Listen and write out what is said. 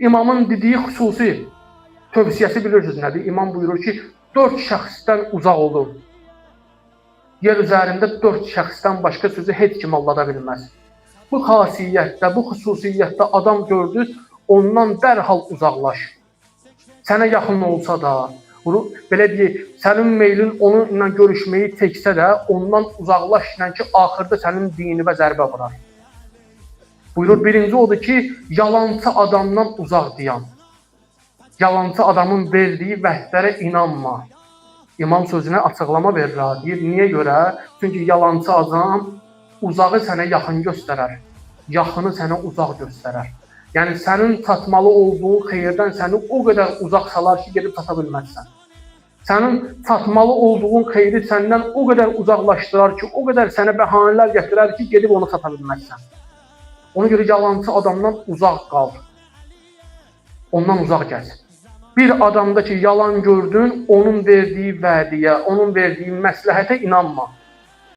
İmamın dediyi xüsusi tövsiyəsi bilirsiniz nədir? İmam buyurur ki, 4 şəxsdən uzaq olun. Yer üzərində 4 şəxsdən başqa sözü heç kim aldada bilməz. Bu xasiyyətdə, bu xüsusiyyətdə adam gördünüz, ondan dərhal uzaqlaş. Sənə yaxın olsa da, belə deyək, sənin meylin onunla görüşməyi çəksə də, ondan uzaqlaş ki, axırda sənin dinivə zərbə vurar. Buyurur, birinci odur ki, yalancı adamdan uzaq dayan. Yalancı adamın verdiyi vəhdlərə inanma. İmam sözünə açıqlama verir, deyir. Niyə görə? Çünki yalancı adam uzağı sənə yaxın göstərər, yaxını sənə uzaq göstərər. Yəni, sənin çatmalı olduğun xeyirdən səni o qədər uzaq salar ki, gedib çata bilməzsən. Sənin çatmalı olduğun xeyri səndən o qədər uzaqlaşdırar ki, o qədər sənə bəhanələr gətirər ki, gedib onu çata bilməzsən. Ona görə yalancı adamdan uzaq qal. Ondan uzaq gəl. Bir adamda ki, yalan gördün, onun verdiyi vədiyə, onun verdiyi məsləhətə inanma.